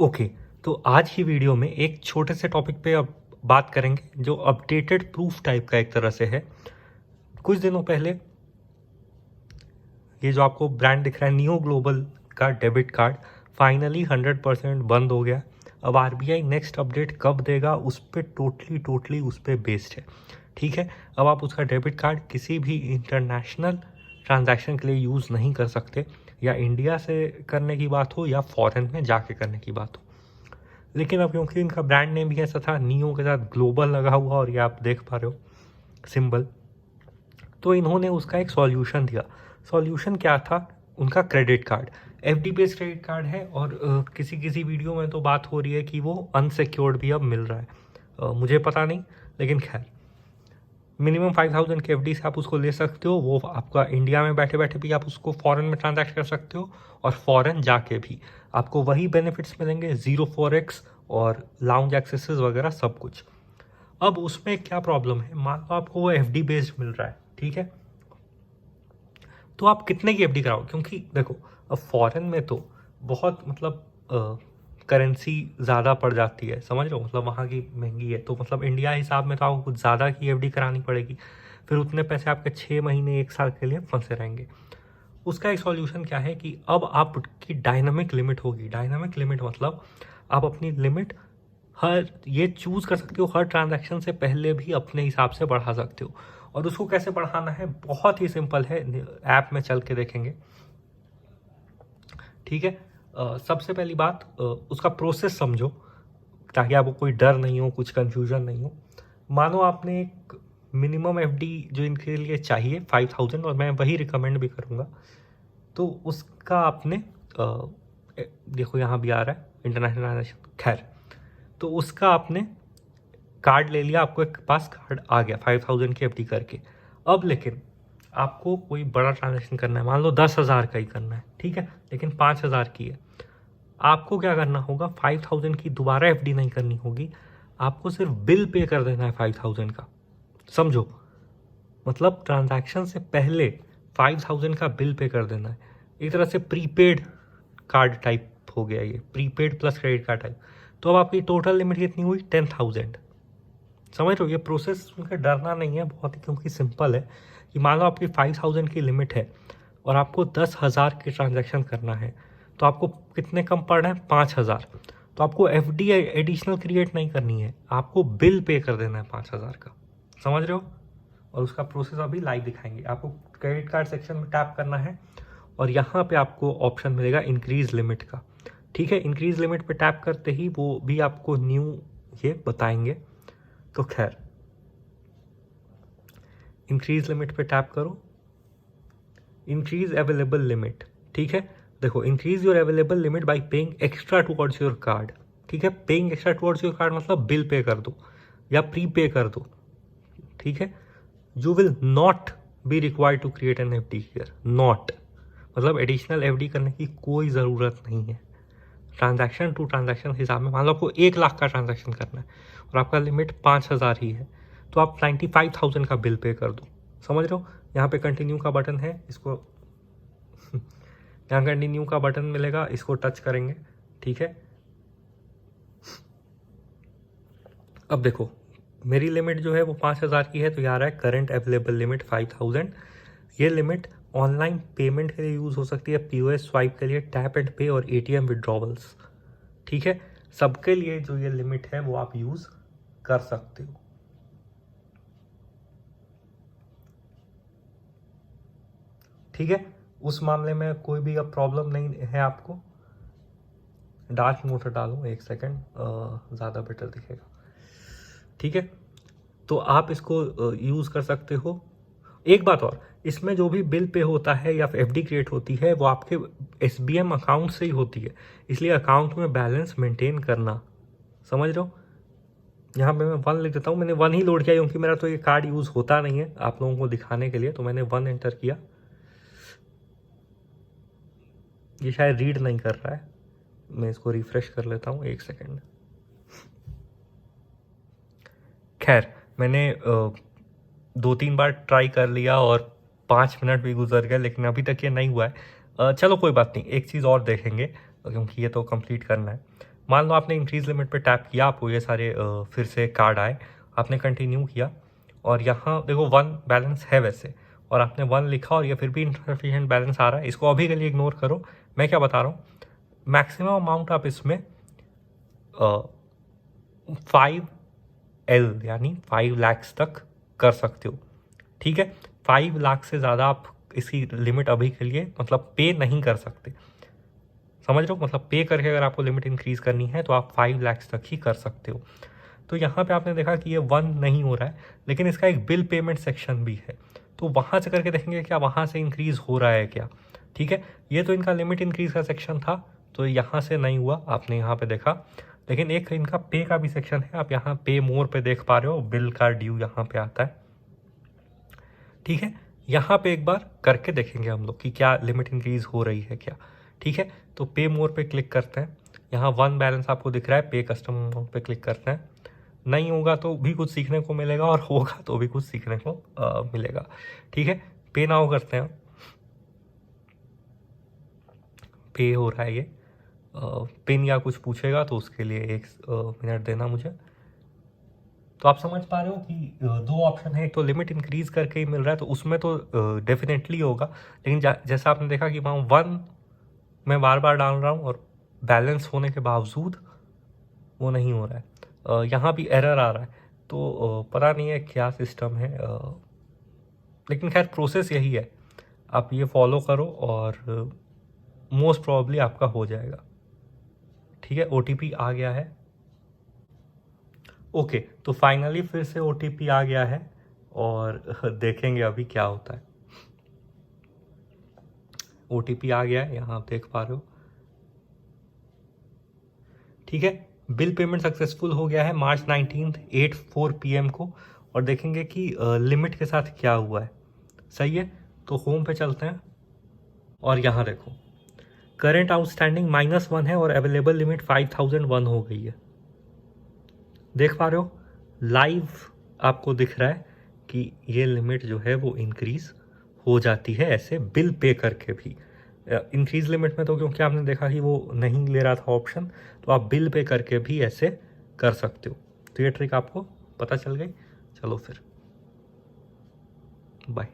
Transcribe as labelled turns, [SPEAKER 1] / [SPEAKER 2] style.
[SPEAKER 1] Okay, तो आज की वीडियो में एक छोटे से टॉपिक पे अब बात करेंगे जो अपडेटेड प्रूफ टाइप का एक तरह से है। कुछ दिनों पहले ये जो आपको ब्रांड दिख रहा है नियो ग्लोबल का डेबिट कार्ड फाइनली 100% बंद हो गया। अब आरबीआई नेक्स्ट अपडेट कब देगा उस पर टोटली उस पर बेस्ड है। ठीक है, अब आप उसका डेबिट कार्ड किसी भी इंटरनेशनल ट्रांजैक्शन के लिए यूज़ नहीं कर सकते, या इंडिया से करने की बात हो या फॉरेन में जाके करने की बात हो। लेकिन अब क्योंकि इनका ब्रांड नेम भी ऐसा था, नियो के साथ ग्लोबल लगा हुआ, और ये आप देख पा रहे हो सिंबल, तो इन्होंने उसका एक सॉल्यूशन दिया। सॉल्यूशन क्या था? उनका credit card FD based credit card है, और किसी किसी वीडियो में तो बात हो रही है कि वो अनसिक्योर्ड भी अब मिल रहा है। मुझे पता नहीं, लेकिन खैर मिनिमम 5000 के एफडी से आप उसको ले सकते हो। वो आपका इंडिया में बैठे बैठे भी आप उसको फॉरेन में ट्रांजैक्ट कर सकते हो, और फॉरेन जाके भी आपको वही बेनिफिट्स मिलेंगे, 0 फॉरेक्स और लाउंज एक्सेसेस वगैरह सब कुछ। अब उसमें क्या प्रॉब्लम है? मान लो आपको वो एफडी बेस्ड मिल रहा है, ठीक है, तो आप कितने की एफडी कराओ? क्योंकि देखो, अब फॉरेन में तो बहुत मतलब करेंसी ज़्यादा पड़ जाती है, समझ रहे हो, मतलब वहाँ की महंगी है, तो मतलब इंडिया हिसाब में तो आपको कुछ ज़्यादा की एफडी करानी पड़ेगी। फिर उतने पैसे आपके 6 महीने 1 साल के लिए फंसे रहेंगे। उसका एक सॉल्यूशन क्या है कि अब आपकी डायनामिक लिमिट होगी। डायनामिक लिमिट मतलब आप अपनी लिमिट हर ये चूज़ कर सकते हो, हर ट्रांजैक्शन से पहले भी अपने हिसाब से बढ़ा सकते हो। और उसको कैसे बढ़ाना है? बहुत ही सिंपल है, ऐप में चल के देखेंगे। ठीक है, सबसे पहली बात उसका प्रोसेस समझो, ताकि आपको कोई डर नहीं हो, कुछ कन्फ्यूजन नहीं हो। मानो आपने एक मिनिमम एफडी जो इनके लिए चाहिए 5000, और मैं वही रिकमेंड भी करूँगा, तो उसका आपने देखो यहाँ भी आ रहा है इंटरनेशनल ट्रांजेक्शन, खैर, तो उसका आपने कार्ड ले लिया, आपको एक पास कार्ड आ गया 5000 की एफडी करके। अब लेकिन आपको कोई बड़ा ट्रांजेक्शन करना है, मान लो 10,000 का ही करना है, ठीक है, लेकिन 5,000 की है। आपको क्या करना होगा? 5000 की दोबारा एफडी नहीं करनी होगी, आपको सिर्फ बिल पे कर देना है 5000 का। समझो, मतलब ट्रांजैक्शन से पहले 5000 का बिल पे कर देना है। एक तरह से प्रीपेड कार्ड टाइप हो गया ये, prepaid plus credit card type. तो अब आपकी टोटल लिमिट कितनी हुई? 10,000। समझ रहे हो, ये प्रोसेस उनका डरना नहीं है, बहुत ही क्योंकि सिंपल है कि मान लो आपकी 5000 की लिमिट है और आपको 10,000 के ट्रांजैक्शन करना है, तो आपको कितने कम पड़ रहे हैं? 5,000। तो आपको एफडी एडिशनल क्रिएट नहीं करनी है, आपको बिल पे कर देना है 5,000 का। समझ रहे हो? और उसका प्रोसेस अभी लाइव दिखाएंगे। आपको क्रेडिट कार्ड सेक्शन में टैप करना है, और यहाँ पे आपको ऑप्शन मिलेगा इंक्रीज लिमिट का। ठीक है, इंक्रीज लिमिट पे टैप करते ही वो भी आपको न्यू ये बताएंगे। तो खैर, इंक्रीज लिमिट पे टैप करो, इंक्रीज अवेलेबल लिमिट। ठीक है, देखो, increase your available limit by paying extra towards your card. ठीक है, paying extra towards your card मतलब बिल पे कर दो या प्री पे कर दो। ठीक है, you will not be required to create an FD here. Not मतलब एडिशनल एफडी करने की कोई ज़रूरत नहीं है। ट्रांजैक्शन टू ट्रांजैक्शन हिसाब में, मान लो आपको 1 लाख का ट्रांजैक्शन करना है और आपका लिमिट 5,000 ही है, तो आप 95,000 का बिल पे कर दो। समझ रहे हो? यहाँ पे कंटिन्यू का बटन है, इसको यहाँ कंटिन्यू का बटन मिलेगा, इसको टच करेंगे। ठीक है, अब देखो मेरी लिमिट जो है वो 5,000 की है, तो यहाँ रहा है करंट अवेलेबल लिमिट 5,000। ये लिमिट ऑनलाइन पेमेंट के लिए यूज़ हो सकती है, पीओएस स्वाइप के लिए, टैप एंड पे और एटीएम विड्रॉवल्स। ठीक है, सबके लिए जो ये लिमिट है वो आप यूज़ कर सकते हो। ठीक है, उस मामले में कोई भी अब प्रॉब्लम नहीं है आपको। डार्क मोड डालूँ, एक सेकेंड, ज़्यादा बेटर दिखेगा। ठीक है, तो आप इसको यूज़ कर सकते हो। एक बात और, इसमें जो भी बिल पे होता है या एफडी क्रिएट होती है वो आपके एसबीएम अकाउंट से ही होती है, इसलिए अकाउंट में बैलेंस मेंटेन करना। समझ रहे हो? यहाँ पे मैं 1 लिख देता हूँ, मैंने 1 ही लोड किया क्योंकि मेरा तो ये कार्ड यूज़ होता नहीं है आप लोगों को दिखाने के लिए, तो मैंने 1 एंटर किया। ये शायद रीड नहीं कर रहा है, मैं इसको रिफ्रेश कर लेता हूँ, 1 सेकेंड। खैर, मैंने 2-3 बार ट्राई कर लिया और 5 मिनट भी गुजर गए, लेकिन अभी तक ये नहीं हुआ है। चलो कोई बात नहीं, एक चीज़ और देखेंगे क्योंकि ये तो कंप्लीट करना है। मान लो आपने इंक्रीज लिमिट पे टैप किया, आपको ये सारे फिर से कार्ड आए, आपने कंटिन्यू किया और यहाँ देखो 1 बैलेंस है वैसे, और आपने 1 लिखा और ये फिर भी इनसफिशिएंट बैलेंस आ रहा है। इसको अभी के लिए इग्नोर करो, मैं क्या बता रहा हूँ, मैक्सिमम अमाउंट आप इसमें 5L यानी 5 लाख तक कर सकते हो, ठीक है। 5 लाख से ज़्यादा आप इसकी लिमिट अभी के लिए मतलब पे नहीं कर सकते, समझ रहे हो, मतलब पे करके अगर आपको लिमिट इंक्रीज करनी है तो आप 5 लाख तक ही कर सकते हो। तो यहाँ पे आपने देखा कि ये 1 नहीं हो रहा है, लेकिन इसका एक बिल पेमेंट सेक्शन भी है, तो वहाँ से करके देखेंगे क्या वहाँ से इंक्रीज हो रहा है क्या, ठीक है। ये तो इनका लिमिट इंक्रीज का सेक्शन था, तो यहाँ से नहीं हुआ, आपने यहाँ पे देखा। लेकिन एक इनका पे का भी सेक्शन है, आप यहाँ पे मोर पे देख पा रहे हो, बिल का ड्यू यहाँ पे आता है, ठीक है। यहाँ पे एक बार करके देखेंगे हम लोग कि क्या लिमिट इंक्रीज हो रही है क्या, ठीक है। तो पे मोर पे क्लिक करते हैं, यहाँ 1 बैलेंस आपको दिख रहा है, पे कस्टम अमाउंट पे क्लिक करते हैं। नहीं होगा तो भी कुछ सीखने को मिलेगा, और होगा तो भी कुछ सीखने को मिलेगा, ठीक है। पे नाउ करते हैं, पे हो रहा है ये, पिन या कुछ पूछेगा तो उसके लिए 1 मिनट देना मुझे। तो आप समझ पा रहे हो कि 2 ऑप्शन है, एक तो लिमिट इंक्रीज करके ही मिल रहा है तो उसमें तो डेफिनेटली होगा, लेकिन जैसा आपने देखा कि वहाँ 1 मैं बार बार डाल रहा हूँ और बैलेंस होने के बावजूद वो नहीं हो रहा है, यहाँ भी एरर आ रहा है। तो पता नहीं है क्या सिस्टम है, लेकिन खैर प्रोसेस यही है, आप ये फॉलो करो और मोस्ट प्रॉब्ली आपका हो जाएगा, ठीक है। OTP आ गया है, ओके। तो फाइनली फिर से OTP आ गया है और देखेंगे अभी क्या होता है। OTP आ गया है, यहाँ आप देख पा रहे हो, ठीक है। बिल पेमेंट सक्सेसफुल हो गया है मार्च 19 8:04 PM को, और देखेंगे कि लिमिट के साथ क्या हुआ है, सही है। तो होम पे चलते हैं और यहाँ देखो करेंट आउटस्टैंडिंग -1 है और अवेलेबल लिमिट 5001 हो गई है, देख पा रहे हो, लाइव आपको दिख रहा है कि ये लिमिट जो है वो इंक्रीज हो जाती है ऐसे बिल पे करके भी। इंक्रीज लिमिट में तो क्योंकि आपने देखा कि वो नहीं ले रहा था ऑप्शन, तो आप बिल पे करके भी ऐसे कर सकते हो। तो ये ट्रिक आपको पता चल गई, चलो फिर बाय।